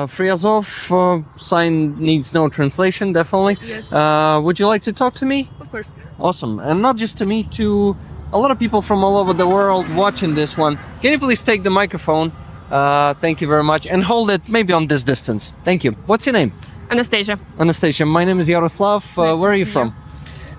Free Azov sign needs no translation, definitely. Yes. Would you like to talk to me? Of course. Awesome. And not just to me, to a lot of people from all over the world watching this one. Can you please take the microphone? Thank you very much. And hold it maybe on this distance. Thank you. What's your name? Anastasia. Anastasia. My name is Yaroslav. Nice Where are to you meet from?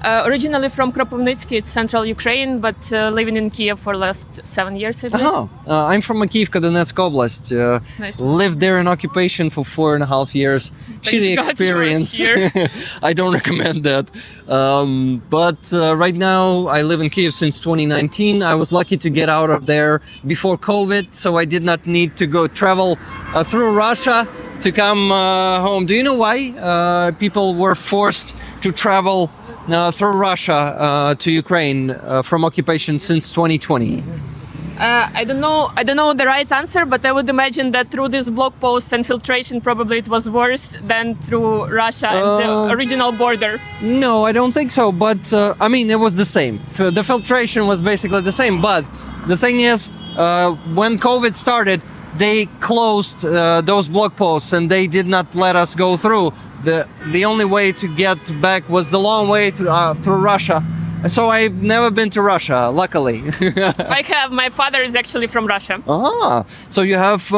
Originally from Kropyvnytsky, it's central Ukraine, but living in Kiev for the last 7 years, I believe. I'm from Makivka, Donetsk Oblast. Nice. Lived there in occupation for 4.5 years. Shitty God experience. you're here. I don't recommend that. But right now I live in Kiev since 2019. I was lucky to get out of there before COVID, so I did not need to go travel through Russia to come home. Do you know why people were forced to travel through Russia to Ukraine from occupation since 2020? I don't know the right answer, but I would imagine that through these blog posts and filtration, probably it was worse than through Russia and the original border. No, I don't think so. But I mean, it was the same. The filtration was basically the same. But the thing is, when COVID started, they closed those blog posts and they did not let us go through. The only way to get back was the long way through Russia. So I've never been to Russia, luckily. My father is actually from Russia. So you have,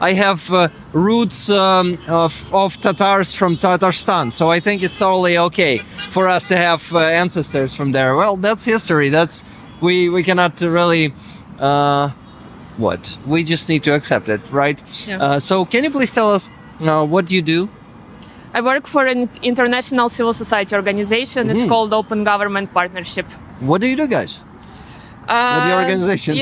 I have roots of Tatars from Tatarstan. So I think it's totally okay for us to have ancestors from there. Well, that's history. We cannot really, we just need to accept it, right? Yeah. So can you please tell us what you do? I work for an international civil society organization. It's called Open Government Partnership. What do you do, guys? What the organization?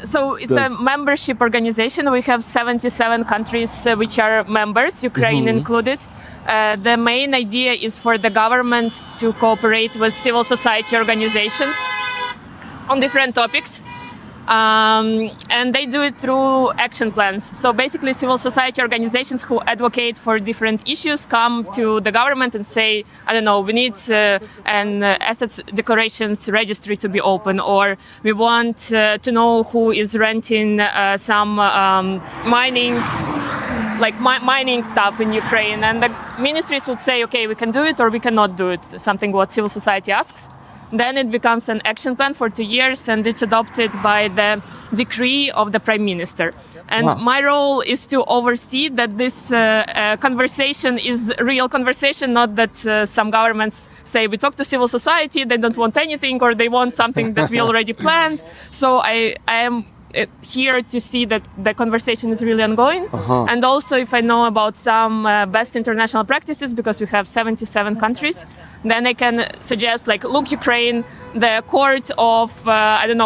So it's a membership organization. We have 77 countries which are members, Ukraine included. The main idea is for the government to cooperate with civil society organizations on different topics. And they do it through action plans. So basically civil society organizations who advocate for different issues come to the government and say, I don't know, we need an assets declarations registry to be open, or we want to know who is renting some mining stuff in Ukraine. And the ministries would say, okay, we can do it or we cannot do it, something what civil society asks. Then it becomes an action plan for 2 years, and it's adopted by the decree of the Prime Minister. And my role is to oversee that this conversation is real conversation, not that some governments say we talk to civil society, they don't want anything, or they want something that we already planned. So I am here to see that the conversation is really ongoing. And also if I know about some best international practices, because we have 77 countries, then I can suggest, like, look, Ukraine, the court of,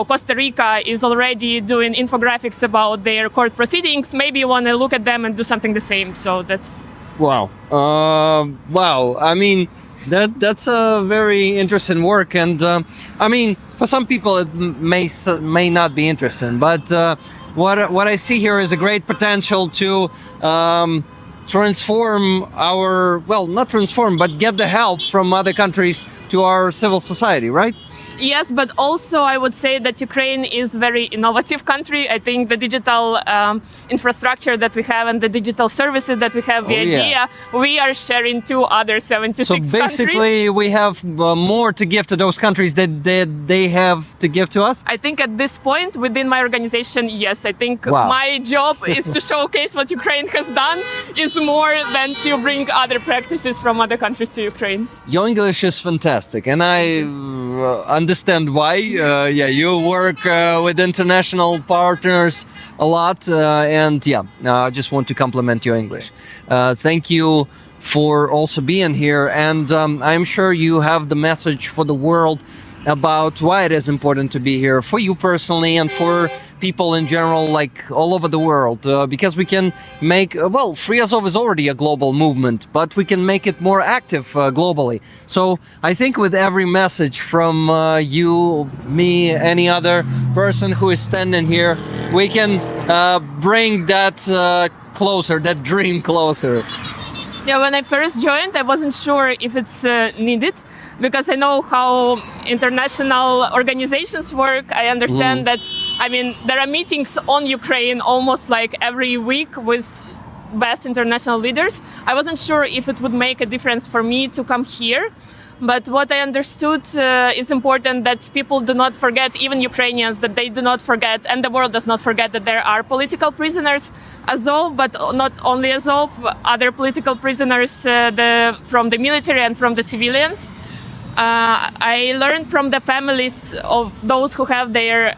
Costa Rica is already doing infographics about their court proceedings. Maybe you want to look at them and do something the same. So that's... Wow. I mean, that's a very interesting work. And I mean, for some people it may not be interesting, but what I see here is a great potential to transform not transform, but get the help from other countries to our civil society, right? Yes, but also I would say that Ukraine is a very innovative country. I think the digital infrastructure that we have and the digital services that we have via GIA, we are sharing to other 76 countries. So basically we have more to give to those countries that they have to give to us? I think at this point within my organization, yes. I think my job is to showcase what Ukraine has done is more than to bring other practices from other countries to Ukraine. Your English is fantastic, and I understand why. You work with international partners a lot, and I just want to compliment your English. Thank you for also being here, and I'm sure you have the message for the world about why it is important to be here for you personally and for people in general, like all over the world, because we can make, Free Azov is already a global movement, but we can make it more active globally. So I think with every message from you, me, any other person who is standing here, we can bring that closer, that dream closer. Yeah, when I first joined, I wasn't sure if it's needed, because I know how international organizations work. I understand that, there are meetings on Ukraine almost like every week with best international leaders. I wasn't sure if it would make a difference for me to come here. But what I understood is important that people do not forget, even Ukrainians, that they do not forget, and the world does not forget that there are political prisoners, Azov, but not only Azov, other political prisoners from the military and from the civilians. I learned from the families of those who have their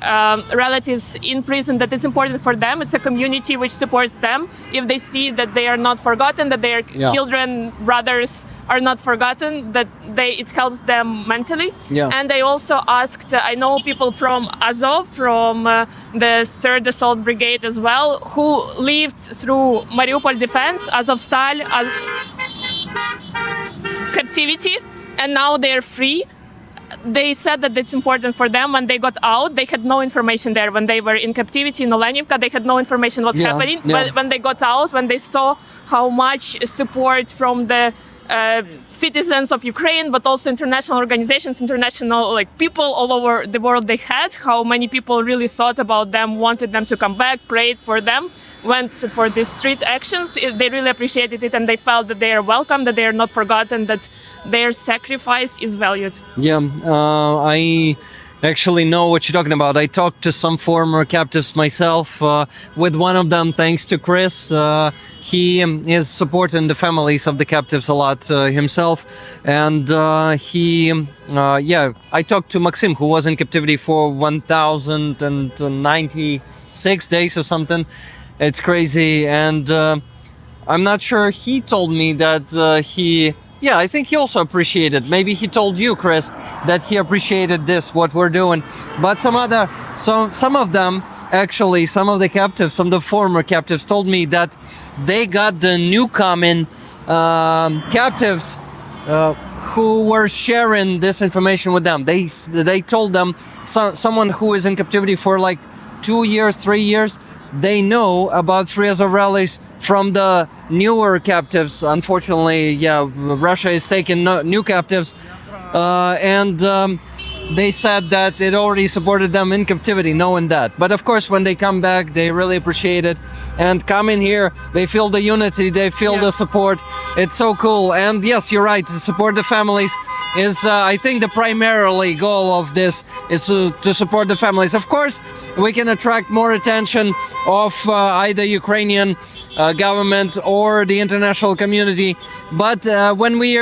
relatives in prison that it's important for them. It's a community which supports them. If they see that they are not forgotten, that their children, brothers are not forgotten, that it helps them mentally. Yeah. And I also asked, I know people from Azov, from the 3rd Assault Brigade as well, who lived through Mariupol defense, Azovstal, captivity, and now they're free. They said that it's important for them. When they got out, they had no information there. When they were in captivity in Olenivka, they had no information what's happening. But when they got out, when they saw how much support from the citizens of Ukraine, but also international organizations, international people all over the world they had, how many people really thought about them, wanted them to come back, prayed for them, went for these street actions. They really appreciated it, and they felt that they are welcome, that they are not forgotten, that their sacrifice is valued. Yeah, I actually know what you're talking about. I talked to some former captives myself, with one of them, thanks to Chris. He is supporting the families of the captives a lot himself. And I talked to Maxim, who was in captivity for 1,096 days or something. It's crazy. And I'm not sure. He told me that I think he also appreciated. Maybe he told you, Chris, that he appreciated what we're doing. But some of them, actually, some of the captives, some of the former captives told me that they got the newcoming captives who were sharing this information with them. They told them, someone who is in captivity for 2 years, 3 years, they know about Free Azov rallies from the newer captives. Unfortunately, Russia is taking new captives, and they said that it already supported them in captivity, knowing that. But of course, when they come back, they really appreciate it. And coming here, they feel the unity, they feel the support. It's so cool. And yes, you're right, to support the families is, I think, the primarily goal of this is to support the families. Of course, we can attract more attention of either Ukrainian government or the international community. But when we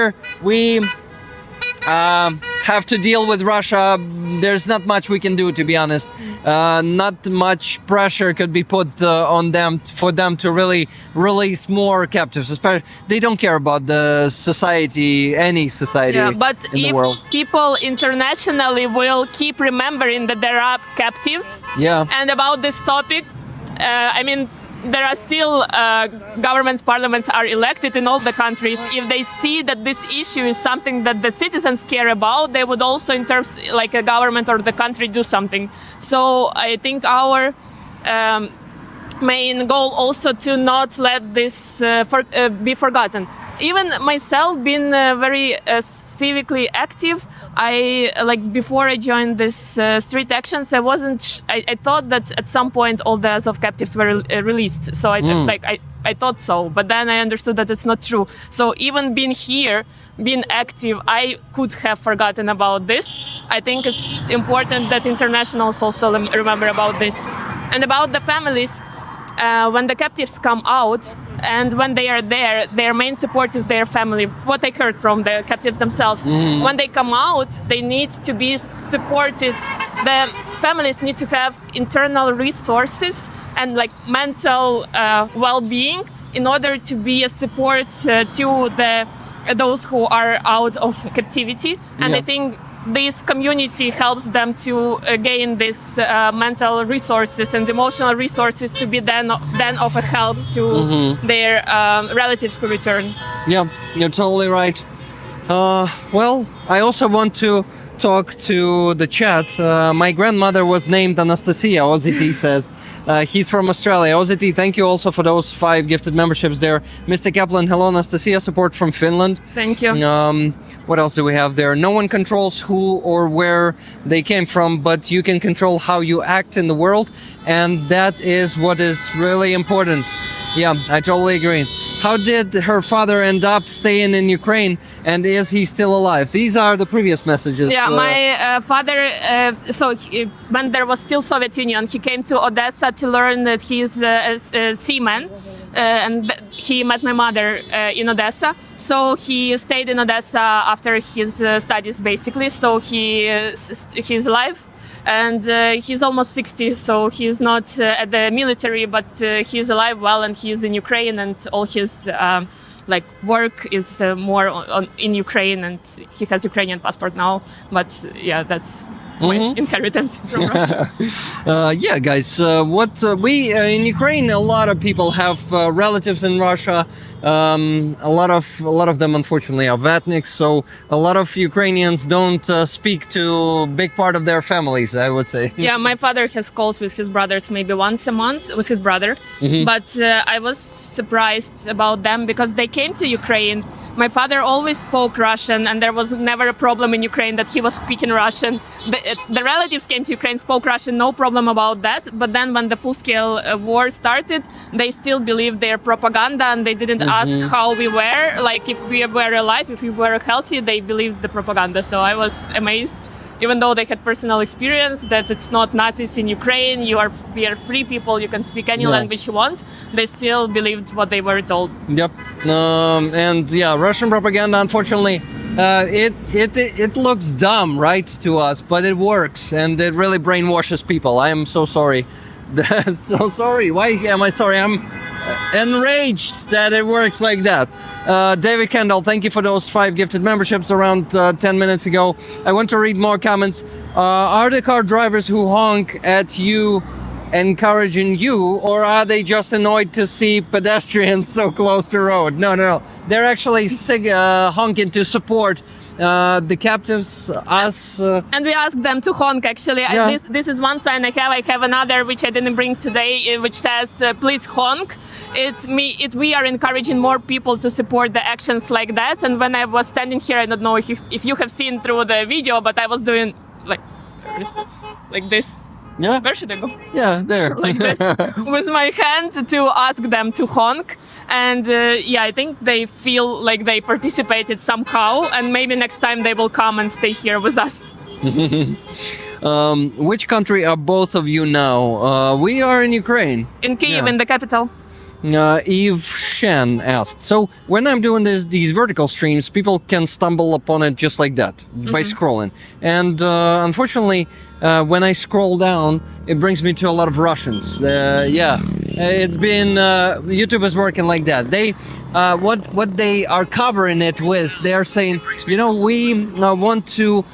have to deal with Russia, there's not much we can do, to be honest. Not much pressure could be put on them for them to really release more captives. Especially, they don't care about the society, any society but in the world. If people internationally will keep remembering that there are captives, and about this topic, there are still governments, parliaments are elected in all the countries. If they see that this issue is something that the citizens care about, they would also, in terms like a government or the country, do something. So I think our main goal also to not let this be forgotten. Even myself, being very civically active, before I joined this street actions, I thought that at some point all the Azov captives were released. So I thought so, but then I understood that it's not true. So even being here, being active, I could have forgotten about this. I think it's important that internationals also remember about this. And about the families, when the captives come out and when they are there, their main support is their family. What I heard from the captives themselves. When they come out, they need to be supported. The families need to have internal resources and mental well-being in order to be a support to those who are out of captivity. And I think this community helps them to gain this mental resources and emotional resources to be then of a help to their relatives who return. Yeah, you're totally right. Well, I also want to talk to the chat. My grandmother was named Anastasia, OZT says. He's from Australia. OZT, thank you also for those 5 gifted memberships there. Mr. Kaplan, hello, Anastasia, support from Finland. Thank you. What else do we have there? No one controls who or where they came from, but you can control how you act in the world. And that is what is really important. Yeah, I totally agree. How did her father end up staying in Ukraine, and is he still alive? These are the previous messages. Yeah, my father, when there was still Soviet Union, he came to Odessa to learn that he's a seaman, and he met my mother in Odessa. So he stayed in Odessa after his studies, basically. So he's alive. And he's almost 60, so he's not at the military, but he's alive well, and he's in Ukraine, and all his work is more in Ukraine, and he has Ukrainian passport now. But yeah, that's my inheritance from Russia. Yeah, guys, we in Ukraine, a lot of people have relatives in Russia. A lot of them, unfortunately, are Vatniks, so a lot of Ukrainians don't speak to a big part of their families, I would say. Yeah, my father has calls with his brothers maybe once a month with his brother, but I was surprised about them because they came to Ukraine. My father always spoke Russian, and there was never a problem in Ukraine that he was speaking Russian. The relatives came to Ukraine, spoke Russian, no problem about that. But then when the full-scale war started, they still believed their propaganda, and they didn't ask how we were, like if we were alive, if we were healthy. They believed the propaganda. So I was amazed, even though they had personal experience that it's not Nazis in Ukraine. We are free people. You can speak any language you want. They still believed what they were told. Yep. And yeah, Russian propaganda, unfortunately, it looks dumb, right, to us, but it works, and it really brainwashes people. I am so sorry. So sorry. Why am I sorry? I'm enraged that it works like that. David Kendall, thank you for those 5 gifted memberships around 10 minutes ago. I want to read more comments. Are the car drivers who honk at you encouraging you, or are they just annoyed to see pedestrians so close to the road? No. They're actually honking to support the captives, us. And we asked them to honk, actually. Yeah. This is one sign I have. I have another, which I didn't bring today, which says, please honk. We are encouraging more people to support the actions like that. And when I was standing here, I don't know if you have seen through the video, but I was doing like this. Yeah. Where should I go? Yeah, there. Like this, with my hand to ask them to honk. And I think they feel like they participated somehow, and maybe next time they will come and stay here with us. Which country are both of you now? We are in Ukraine. In Kyiv, in the capital. Eve Shen asked, so when I'm doing these vertical streams, people can stumble upon it just like that, by scrolling. And unfortunately, when I scroll down, it brings me to a lot of Russians. It's been, YouTube is working like that. They, what they are covering it with, they are saying, we want to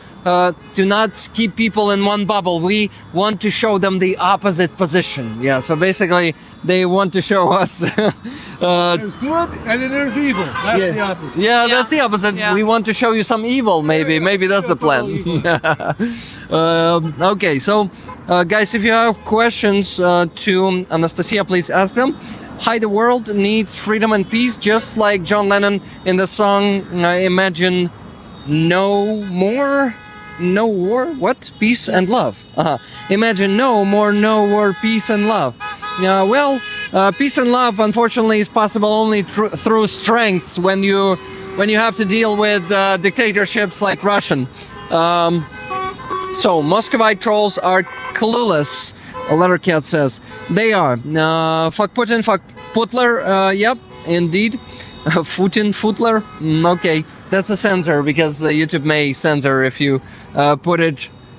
not keep people in one bubble. We want to show them the opposite position. Yeah, so basically they want to show us there's good and then there's evil. That's the opposite. Yeah, that's the opposite. Yeah. We want to show you some evil, maybe. Maybe that's the plan. Okay, so guys, if you have questions to Anastasia, please ask them. Hi, the world needs freedom and peace, just like John Lennon in the song Imagine No War, what? Peace and love. Imagine no war, peace and love. Peace and love, unfortunately, is possible only through strengths when you have to deal with dictatorships like Russian. So, Muscovite trolls are clueless, a Lettercat says. They are. Fuck Putin, fuck Putler, yep, indeed. Futler? Okay, that's a censor because YouTube may censor if you put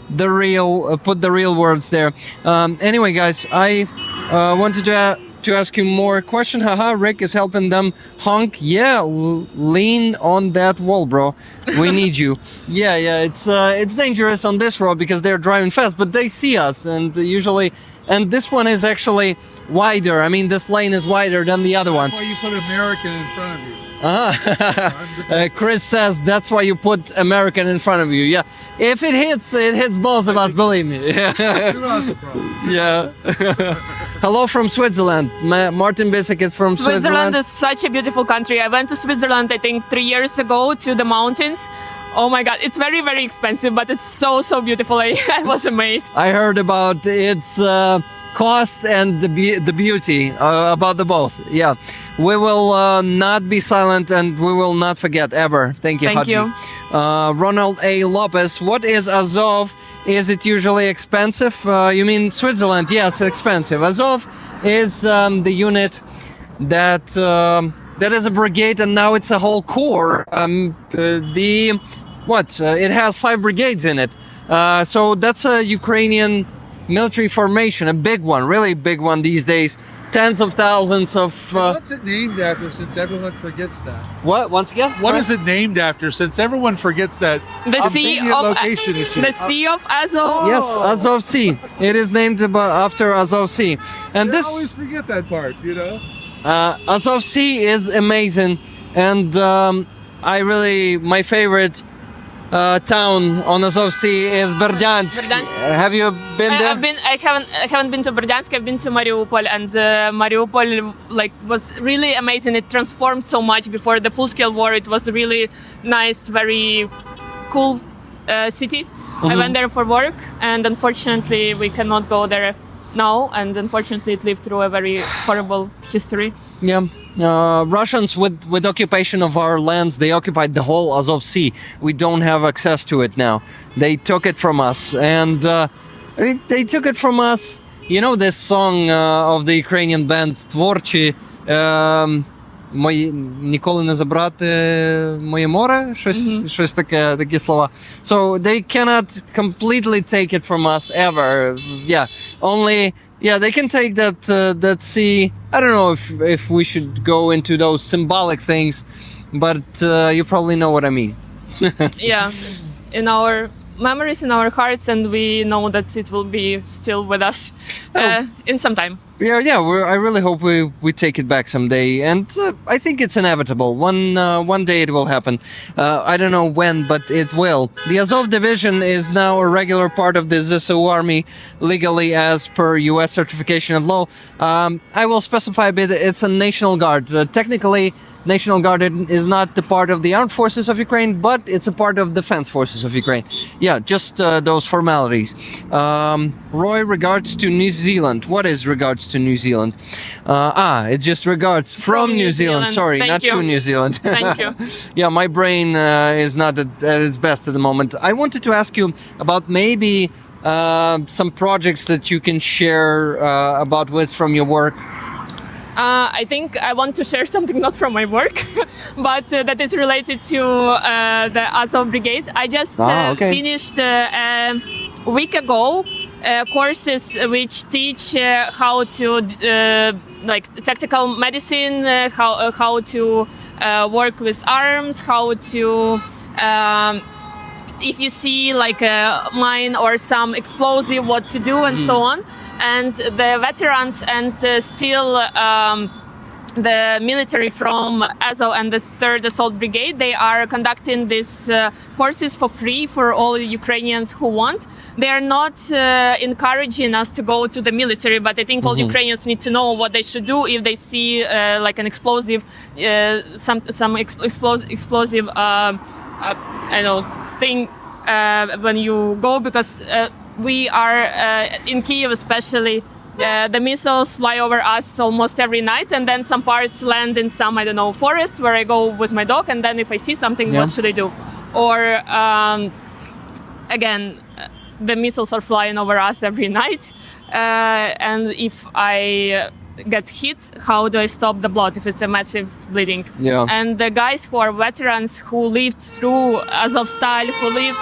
the real words there. Anyway, guys, I wanted to ask you more question. Haha, Rick is helping them honk. Yeah, lean on that wall, bro. We need you. Yeah, it's dangerous on this road because they're driving fast, but they see us, and usually, and this one is actually wider. I mean, this lane is wider than the other ones. That's why you put American in front of you. Chris says that's why you put American in front of you. Yeah, if it hits both of us, believe me. Yeah. Hello from Switzerland. Martin Bissek is from Switzerland. Switzerland is such a beautiful country. I went to Switzerland, I think 3 years ago, to the mountains. Oh my God, it's very, very expensive, but it's so beautiful. I was amazed. I heard about it's cost and the beauty about the both. Yeah, we will not be silent and we will not forget ever. Thank you, Thank Haji. you. Ronald A. Lopez, what is Azov? Is it usually expensive? You mean Switzerland? Yes, expensive. Azov is the unit that that is a brigade, and now it's a whole corps. It has 5 brigades in it. So that's a Ukrainian military formation, a big one, really big one these days. Tens of thousands of. What's it named after? Since everyone forgets that. What? Once again? What is it named after? Since everyone forgets that. The Sea convenient of location issue. the Sea of Azov. Yes, Azov Sea. It is named after Azov Sea, and I always this forget that part. You know. Azov Sea is amazing, and my favorite town on Azov Sea is Berdyansk. Berdyansk. Have you been there? I haven't been to Berdyansk. I've been to Mariupol, and Mariupol was really amazing. It transformed so much before the full-scale war. It was a really nice, very cool city. I went there for work, and unfortunately, we cannot go there now. And unfortunately, it lived through a very horrible history. Yeah. Russians with occupation of our lands, they occupied the whole Azov Sea. We don't have access to it now. They took it from us, and they took it from us. You know this song of the Ukrainian band Tvorchi, ніколи не забрати моє море, щось такі слова. So they cannot completely take it from us ever. Yeah, only. Yeah, they can take that sea. I don't know if we should go into those symbolic things, but you probably know what I mean. Yeah, it's in our memories, in our hearts, and we know that it will be still with us in some time. Yeah. I really hope we take it back someday, and I think it's inevitable. One day it will happen. I don't know when, but it will. The Azov Division is now a regular part of the ZSU Army, legally as per U.S. certification and law. I will specify a bit. It's a National Guard. Technically, National Guard is not the part of the armed forces of Ukraine, but it's a part of defense forces of Ukraine. Yeah, just those formalities. Roy, regards to New Zealand. What is regards to New Zealand? It just regards from New Zealand. Sorry, Thank not you. to New Zealand. Thank you. Yeah, my brain is not at its best at the moment. I wanted to ask you about maybe some projects that you can share about from your work. I think I want to share something not from my work, but that is related to the Azov Brigade. I just finished a week ago courses which teach how to tactical medicine, how to work with arms, how to if you see like a mine or some explosive, what to do and so on. And the veterans and still the military from Azov and the 3rd Assault Brigade, they are conducting these courses for free for all Ukrainians who want. They are not encouraging us to go to the military, but I think all Ukrainians need to know what they should do if they see like an explosive, explosive, thing when you go, because we are in Kiev especially. The missiles fly over us almost every night, and then some parts land in some, forests where I go with my dog, and then if I see something, what should I do? Or, again, the missiles are flying over us every night, and if I get hit, how do I stop the blood if it's a massive bleeding? Yeah. And the guys who are veterans who lived through Azovstal, who lived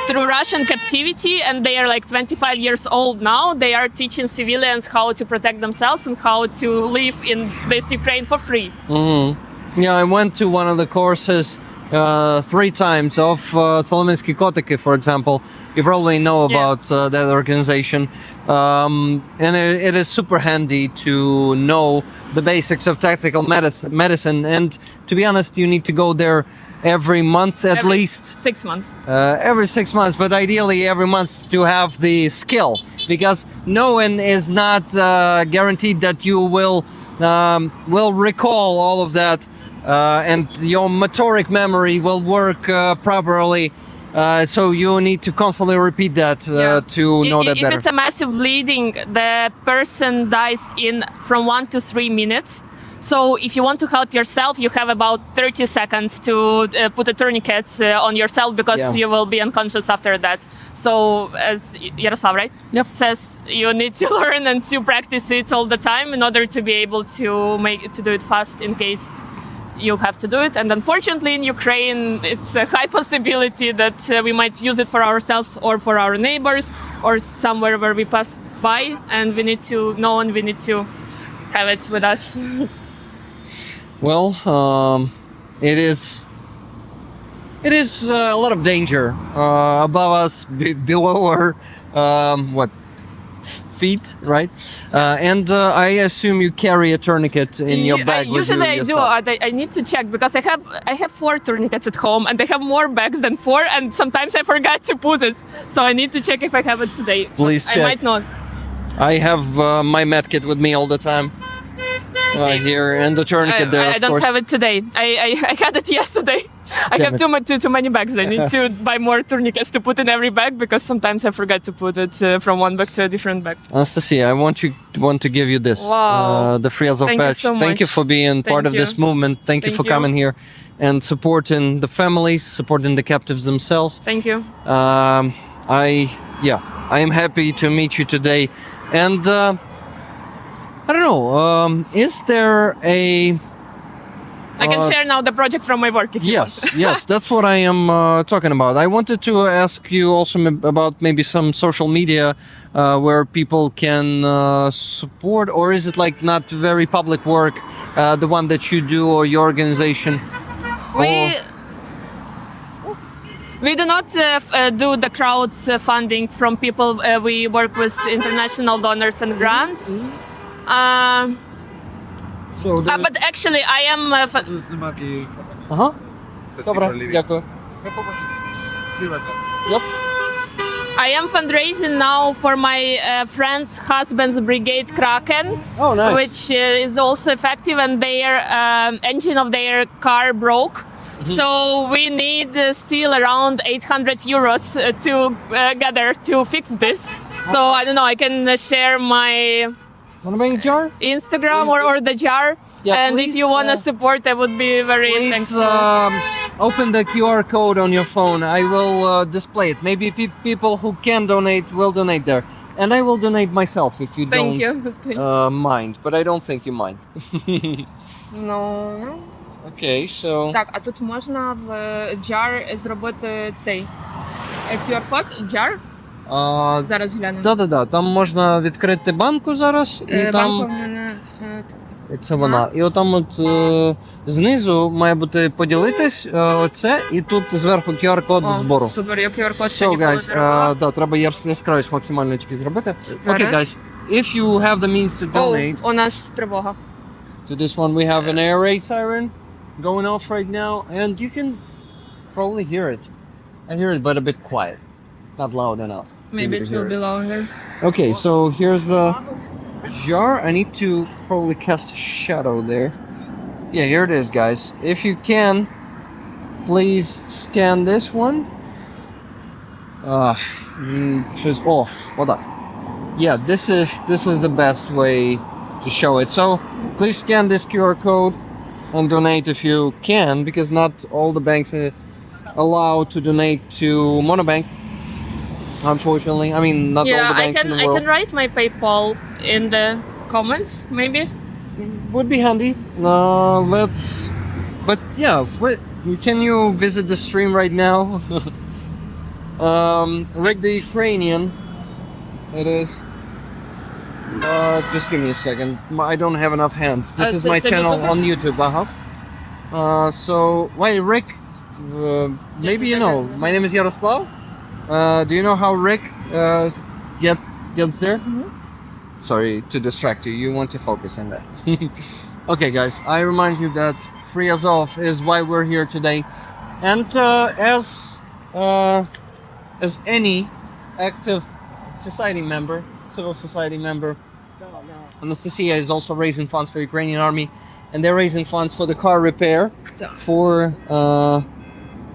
through Russian captivity, and they are like 25 years old now, they are teaching civilians how to protect themselves and how to live in this Ukraine for free. Yeah, I went to one of the courses 3 times of Solomynsky Kotiki, for example. You probably know about that organization. And it is super handy to know the basics of tactical medicine. And to be honest, you need to go there every month at least. 6 months. Every 6 months, but ideally every month to have the skill, because no one is not guaranteed that you will recall all of that, and your motoric memory will work properly So you need to constantly repeat that to know that if better. it's a massive bleeding, the person dies in from 1 to 3 minutes. So if you want to help yourself, you have about 30 seconds to put a tourniquet on yourself because you will be unconscious after that. So as Yaroslav, right? Yep. Says, you need to learn and to practice it all the time in order to be able to do it fast in case you have to do it. And unfortunately in Ukraine, it's a high possibility that we might use it for ourselves or for our neighbors or somewhere where we pass by, and we need to know and we need to have it with us. Well, it is a lot of danger above us, below our feet, right? And I assume you carry a tourniquet in your bag. Usually I do. I need to check because I have 4 tourniquets at home, and I have more bags than 4, and sometimes I forgot to put it. So I need to check if I have it today. Please check. I might not. I have my medkit with me all the time. Here and the tourniquet there. I don't have it today. I had it yesterday. I have too many bags. I need to buy more tourniquets to put in every bag because sometimes I forget to put it from one bag to a different bag. Anastasia, I want to give you this. Wow. The Free Azov Thank patch. you so much. Thank you for being part of this movement. Thank you for coming here and supporting the families, supporting the captives themselves. Thank you. I am happy to meet you today. And I don't know, is there a... I can share now the project from my work if you want. Yes, that's what I am talking about. I wanted to ask you also about maybe some social media where people can support, or is it like not very public work, the one that you do or your organization? We do not do the crowdfunding from people. We work with international donors and grants. But actually, I am. Yep. I am fundraising now for my friend's husband's brigade Kraken, which is also effective, and their engine of their car broke. So we need still around 800 euros to gather to fix this. So I don't know, I can share my Instagram or the jar. Yeah, and please, if you want to support, I would be very thankful. Open the QR code on your phone. I will display it. Maybe people who can donate will donate there. And I will donate myself if you don't mind. But I don't think you mind. No. Okay, so... Так, а тут можна в jar зробити цей QR-код? Jar? Зараз глянемо. Да. Там можна відкрити банку зараз. І там... Банку в мене... Це вона. І отам от знизу має бути поділитись оце, і тут зверху QR-код збору. Супер, я QR-код ще So, ніколи guys, не робила. да, треба яскравість максимально тільки зробити. Зараз. Okay, guys, if you have the means to donate... у нас тривога. To this one we have an air raid siren going off right now, and you can probably hear it. I hear it, but a bit quiet. Not loud enough. Maybe it will be longer. Okay, so here's the jar. I need to probably cast a shadow there. Yeah, here it is, guys. If you can, please scan this one. Hold on. Yeah, this is the best way to show it. So please scan this QR code and donate if you can, because not all the banks are allowed to donate to Monobank. Unfortunately, I mean, not all the banks in the world. I can write my PayPal in the comments, maybe. Would be handy. But yeah, can you visit the stream right now? Rick the Ukrainian. It is. Just give me a second. I don't have enough hands. This is my channel on YouTube. So, wait, Rick. Maybe you know. My name is Yaroslav. Do you know how Rick gets there? Mm-hmm. Sorry to distract you. You want to focus on that. Okay, guys. I remind you that Free Azov is why we're here today, and as any active society member, civil society member, Anastasia is also raising funds for Ukrainian army, and they're raising funds for the car repair for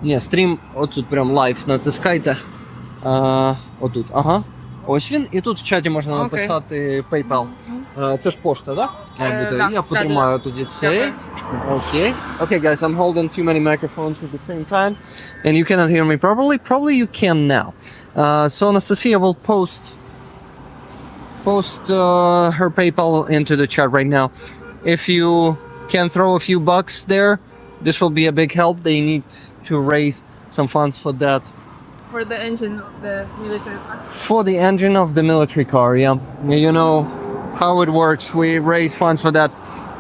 Ні, стрім, отут прям лайв натискайте. Отут, ага. Ось він, і тут в чаті можна написати PayPal. Це ж пошта, так? Да? Я потримаю тоді цей. Okay. Okay, guys, I'm holding too many microphones at the same time, and you cannot hear me properly. Probably you can now. So Anastasia will post her PayPal into the chat right now. If you can throw a few bucks there, this will be a big help. They need to raise some funds for that. For the engine of the military car. For the engine of the military car, yeah. You know how it works. We raise funds for that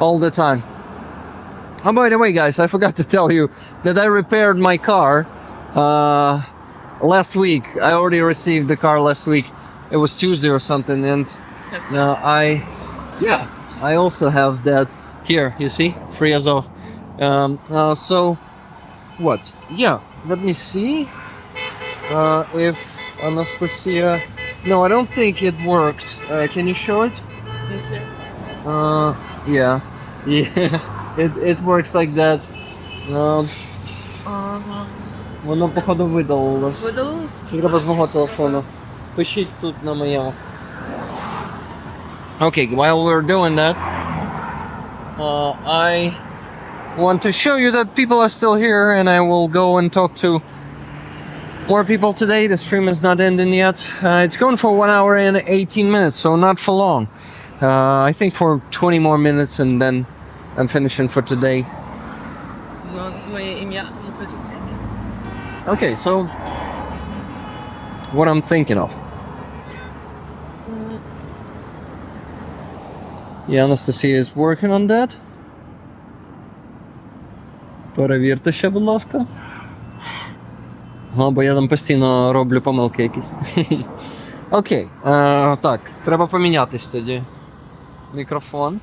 all the time. Oh, by the way, guys, I forgot to tell you that I repaired my car last week. I already received the car last week. It was Tuesday or something, and I also have that here. You see, free as of. So, what? Yeah, let me see if Anastasia. No, I don't think it worked. Can you show it? Yeah. It works like that. Воно походу видалилось. Видалилось? Це треба з мого телефону. Пишіть тут на моєму. Okay, while we're doing that, I want to show you that people are still here, and I will go and talk to more people today. The stream is not ending yet. It's going for 1 hour and 18 minutes, so not for long. I think for 20 more minutes, and then I'm finishing for today. Моє ім'я. Okay, so what I'm thinking of. Yeah, Anastasia is working on that. Перевірте ще, будь ласка. Бо я там постійно роблю помилки якісь. Окей, так, треба помінятись тоді. Мікрофон,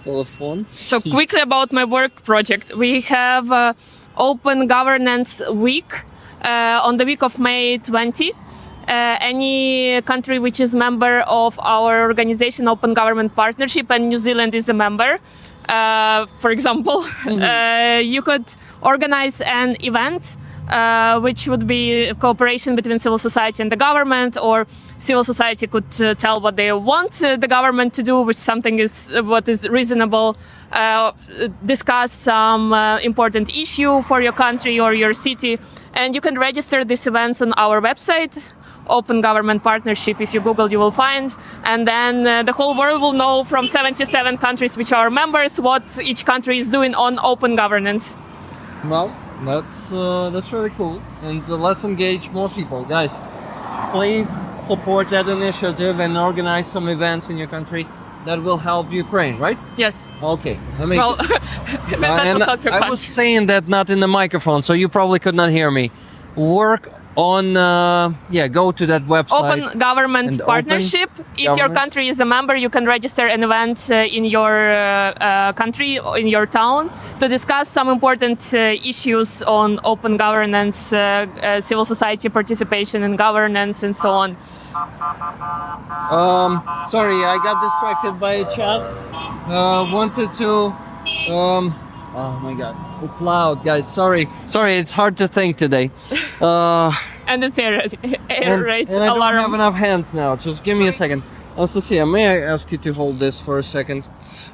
телефон. So quickly about my work project. We have Open Governance Week on the week of May 20. Any country which is member of our organization, Open Government Partnership, and New Zealand is a member, for example, you could organize an event which would be cooperation between civil society and the government, or civil society could tell what they want the government to do, which something is what is reasonable, discuss some important issue for your country or your city, and you can register these events on our website. Open Government Partnership. If you Google, you will find, and then the whole world will know from 77 countries which are members what each country is doing on open governance. Well, that's really cool, and let's engage more people, guys. Please support that initiative and organize some events in your country that will help Ukraine, right? Yes. Okay, amazing. Well, that and will help your I country. was saying that not in the microphone, so you probably could not hear me. Work on go to that website. Open Government and Partnership. If your country is a member, you can register an event in your country, in your town, to discuss some important issues on open governance, civil society participation in governance, and so on. Sorry, I got distracted by a chat. Wanted to oh my god, it's loud, guys. Sorry, it's hard to think today. And it's air rates and I don't alarm. have enough hands now. Just give me a second. Anastasia, may I ask you to hold this for a second?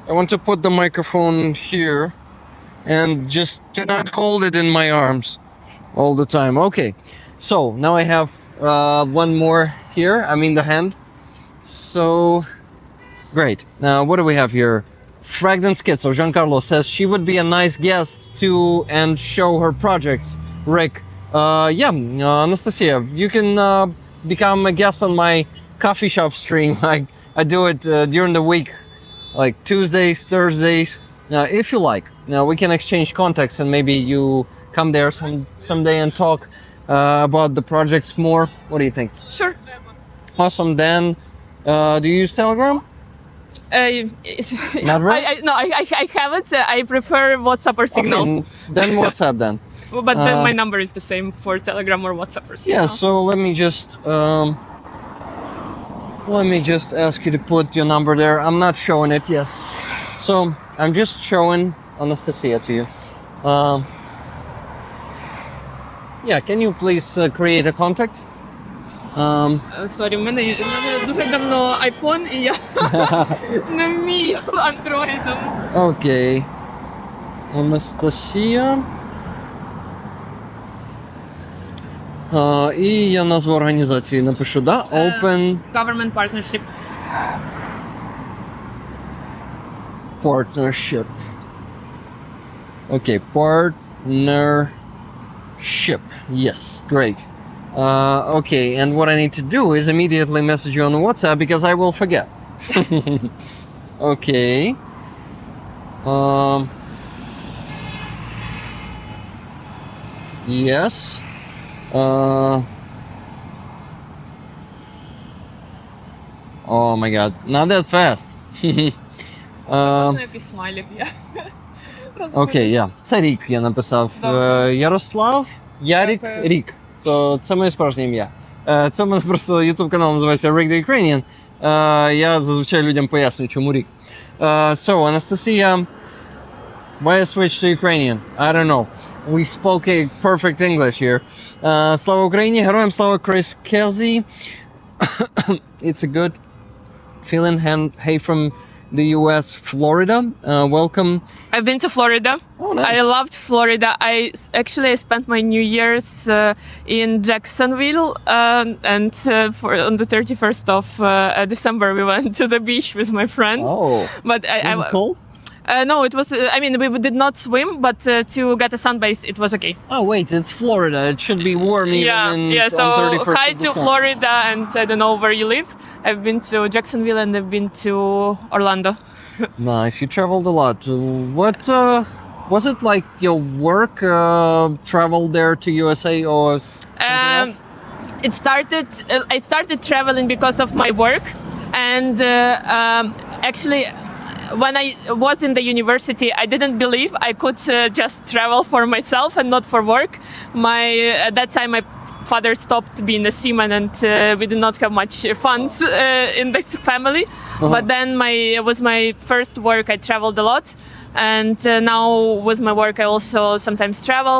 I want to put the microphone here and just do not hold it in my arms all the time. Okay, so now I have one more here. I mean the hand. So great. Now what do we have here? Fragrant Schizo, Giancarlo says she would be a nice guest to and show her projects. Rick, Anastasia, you can become a guest on my coffee shop stream. I do it during the week, like Tuesdays, Thursdays, if you like. Now we can exchange contacts and maybe you come there someday and talk about the projects more. What do you think? Sure. Awesome. Then, do you use Telegram? Not really? I haven't. I prefer WhatsApp or Signal. Okay, then WhatsApp then. But then my number is the same for Telegram or WhatsApp or Signal. Yeah, so let me just ask you to put your number there. I'm not showing it, yes. So I'm just showing Anastasia to you. Yeah, can you please create a contact? Сорі, в мене дуже давно iPhone, і я не вмію андроїдом. Окей. Анастасія. І я назву організації напишу, да? Open Government Partnership. Partnership. Okay, partnership. Yes, great. Okay, and what I need to do is immediately message you on WhatsApp because I will forget. Okay. Yes. Oh my god, not that fast. Можна якийсь смайлик є? Окей, я. Це Рік, я написав. Ярослав, Ярік, Дякую. Рік. Це моє справжнє ім'я. Це в мене просто YouTube канал називається Rick the Ukrainian. Я зазвичай людям пояснюю, чому Рік. So, Anastasia, why I switched to Ukrainian? I don't know. We spoke a perfect English here. Слава Україні, героям слава, Chris Kelsey. It's a good feeling. Hey from the US, Florida. Welcome. I've been to Florida. Oh, nice. I loved Florida. I spent my New Year's in Jacksonville, and on the 31st of December we went to the beach with my friend. Oh, but was it cold? No, it was. I mean, we did not swim, but to get a sunbathe, it was okay. Oh wait, it's Florida. It should be warm even So on 31st hi of to December. Florida, and I don't know where you live. I've been to Jacksonville and I've been to Orlando. Nice. You traveled a lot. What was it like? Your work traveled there to USA or something else? It started. I started traveling because of my work, and actually, when I was in the university, I didn't believe I could just travel for myself and not for work. At that time, my father stopped being a seaman, and we did not have much funds in this family. But then was my first work. I traveled a lot, and now with my work, I also sometimes travel.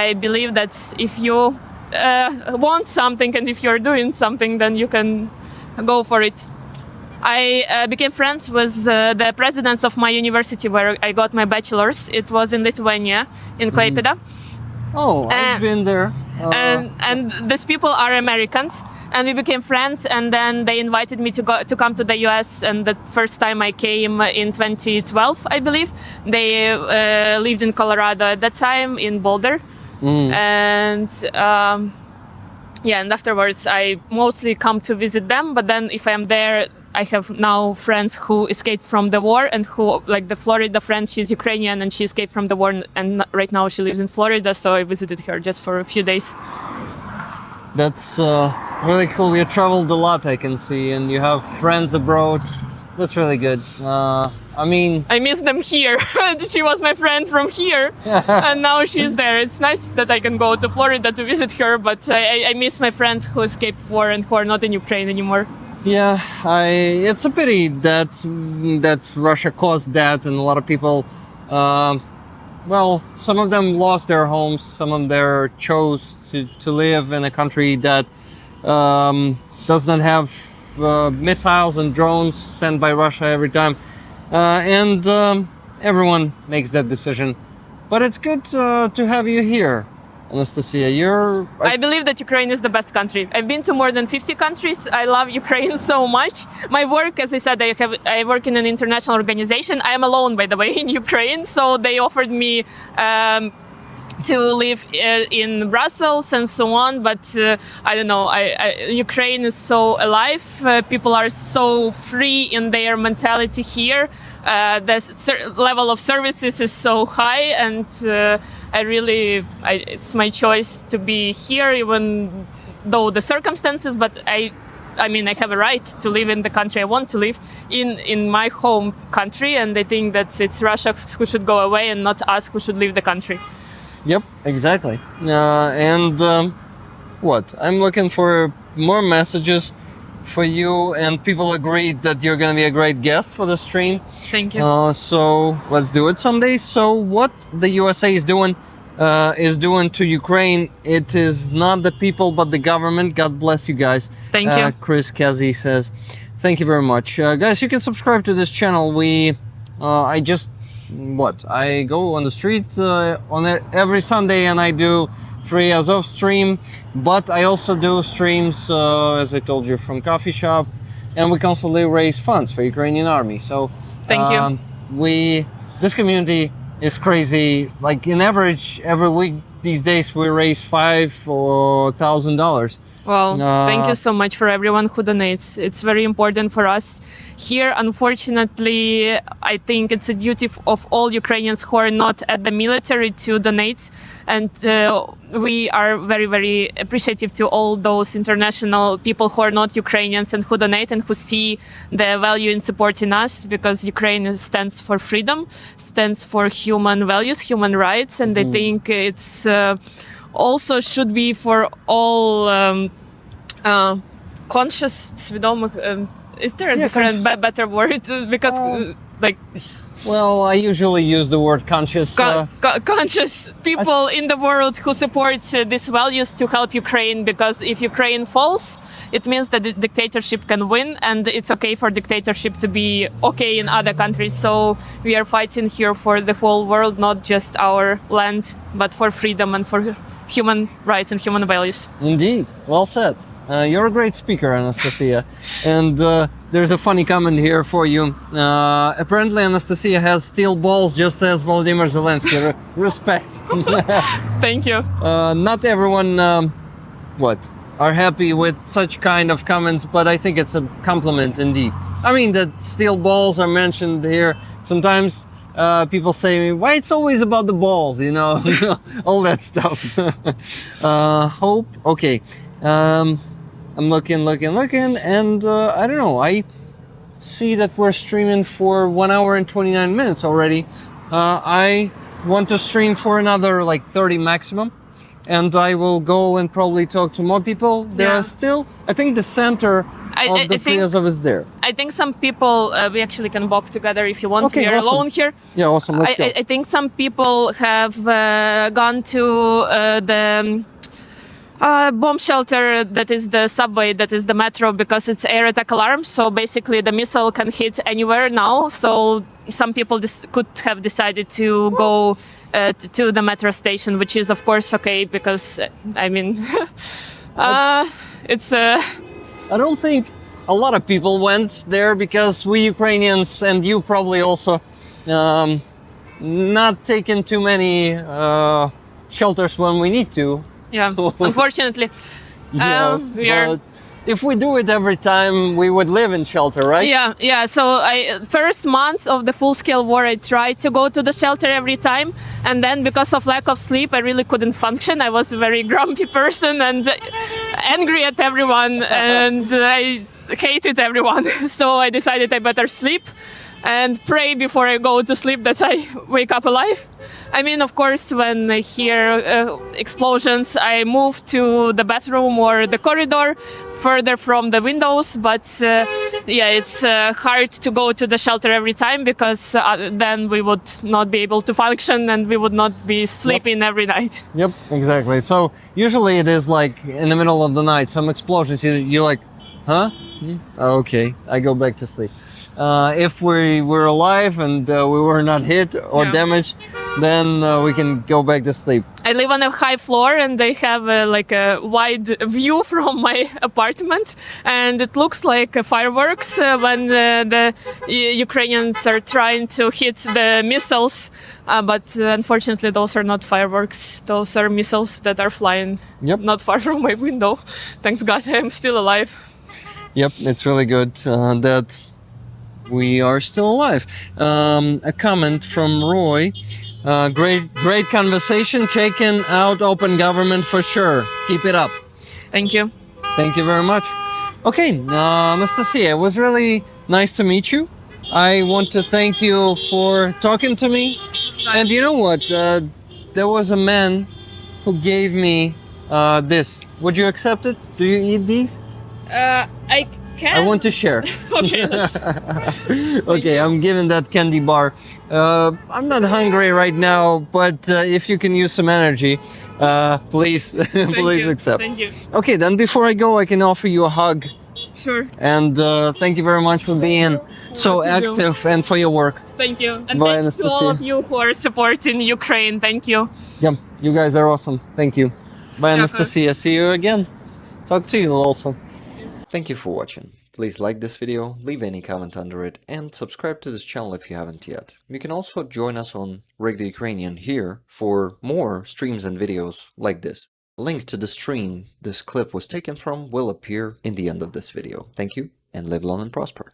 I believe that if you want something and if you're doing something, then you can go for it. I became friends with the presidents of my university where I got my bachelor's. It was in Lithuania, in Klaipėda. Oh, I've been there. And these people are Americans, and we became friends. And then they invited me to come to the US. And the first time I came in 2012, I believe, they lived in Colorado at that time in Boulder, and afterwards I mostly come to visit them. But then if I am there, I have now friends who escaped from the war and who, like the Florida friend, she's Ukrainian and she escaped from the war, and right now she lives in Florida, so I visited her just for a few days. That's really cool. You traveled a lot, I can see, and you have friends abroad. That's really good. I mean, I miss them here. She was my friend from here, and now she's there. It's nice that I can go to Florida to visit her, but I miss my friends who escaped war and who are not in Ukraine anymore. yeah, it's a pity that Russia caused that, and a lot of people, some of them lost their homes, some of them chose to live in a country that does not have missiles and drones sent by Russia every time, and everyone makes that decision. But it's good to have you here, Anastasia. I believe that Ukraine is the best country. I've been to more than 50 countries. I love Ukraine so much. My work, as I said, I work in an international organization. I am alone, by the way, in Ukraine. So they offered me to live in Brussels and so on. But I don't know. Ukraine is so alive. People are so free in their mentality here. The level of services is so high, and it's my choice to be here, even though the circumstances. But I mean, I have a right to live in the country I want to live in my home country, and I think that it's Russia who should go away and not us who should leave the country. Yep, exactly. What? I'm looking for more messages for you, and people agreed that you're going to be a great guest for the stream. Thank you. So let's do it someday. So what the USA is doing is doing to Ukraine. It is not the people, but the government. God bless you guys. Thank you. Chris Kazi says, thank you very much. Guys, you can subscribe to this channel. I go on the street every Sunday and I do free Azov stream, but I also do streams, as I told you, from coffee shop, and we constantly raise funds for Ukrainian army. So Thank you. This community is crazy. Like in average, every week these days we raise $5,000. Well, thank you so much for everyone who donates. It's very important for us. Here, unfortunately, I think it's a duty of all Ukrainians who are not at the military to donate. And we are very, very appreciative to all those international people who are not Ukrainians and who donate and who see the value in supporting us, because Ukraine stands for freedom, stands for human values, human rights. And I think it's also should be for all conscious, свідомих. Is there a different, better word? Because, Well, I usually use the word conscious. Conscious people in the world who support these values to help Ukraine, because if Ukraine falls, it means that the dictatorship can win, and it's okay for dictatorship to be okay in other countries. So we are fighting here for the whole world, not just our land, but for freedom and for human rights and human values. Indeed. Well said. You're a great speaker, Anastasia. And there's a funny comment here for you. Apparently, Anastasia has steel balls just as Volodymyr Zelensky. Respect. Thank you. Not everyone, are happy with such kind of comments, but I think it's a compliment indeed. I mean, that steel balls are mentioned here. Sometimes people say, why it's always about the balls, you know, all that stuff. Hope. Okay. I'm looking, and I don't know. I see that we're streaming for 1 hour and 29 minutes already. I want to stream for another 30 maximum, and I will go and probably talk to more people. There are still, I think the center of the Free Azov is there. I think some people, we actually can walk together if you want. Okay, we are awesome. alone here. Yeah, awesome. Let's go. I think some people have gone to the bomb shelter that is the subway, that is the metro, because it's air attack alarm. So basically the missile can hit anywhere now. So some people could have decided to go to the metro station, which is of course okay, because I mean, it's I don't think a lot of people went there, because we Ukrainians, and you probably also, not taking too many shelters when we need to. Yeah, unfortunately. We are. But if we do it every time, we would live in shelter, right? Yeah. So first months of the full-scale war, I tried to go to the shelter every time, and then because of lack of sleep, I really couldn't function. I was a very grumpy person and angry at everyone, and I hated everyone. So I decided I better sleep and pray before I go to sleep that I wake up alive. I mean, of course, when I hear explosions, I move to the bathroom or the corridor further from the windows. But it's hard to go to the shelter every time, because then we would not be able to function and we would not be sleeping every night. Yep, exactly. So usually it is in the middle of the night, some explosions, you're like, huh? Okay, I go back to sleep. If we were alive and we were not hit or damaged, then we can go back to sleep. I live on a high floor, and they have a wide view from my apartment, and it looks like fireworks when the Ukrainians are trying to hit the missiles. But unfortunately, those are not fireworks. Those are missiles that are flying not far from my window. Thanks God, I'm still alive. Yep, it's really good that we are still alive. A comment from Roy. Great conversation. Checking out open government for sure. Keep it up. Thank you. Thank you very much. Okay, Anastasia, it was really nice to meet you. I want to thank you for talking to me. And you know what? There was a man who gave me this. Would you accept it? Do you eat these? I can. I want to share. Okay, Okay, I'm giving that candy bar. I'm not hungry right now, but if you can use some energy, please, please you. accept. Thank you. Okay, then before I go, I can offer you a hug. Sure. And thank you very much for being so What you do. active and for your work. Thank you. And Bye, thanks to all Anastasia. of you who are supporting Ukraine. Thank you. Yeah, you guys are awesome. Thank you. Bye, Anastasia. See you again. Talk to you also. Thank you for watching. Please like this video, leave any comment under it, and subscribe to this channel if you haven't yet. You can also join us on Rig the Ukrainian here for more streams and videos like this. A link to the stream this clip was taken from will appear in the end of this video. Thank you, and live long and prosper.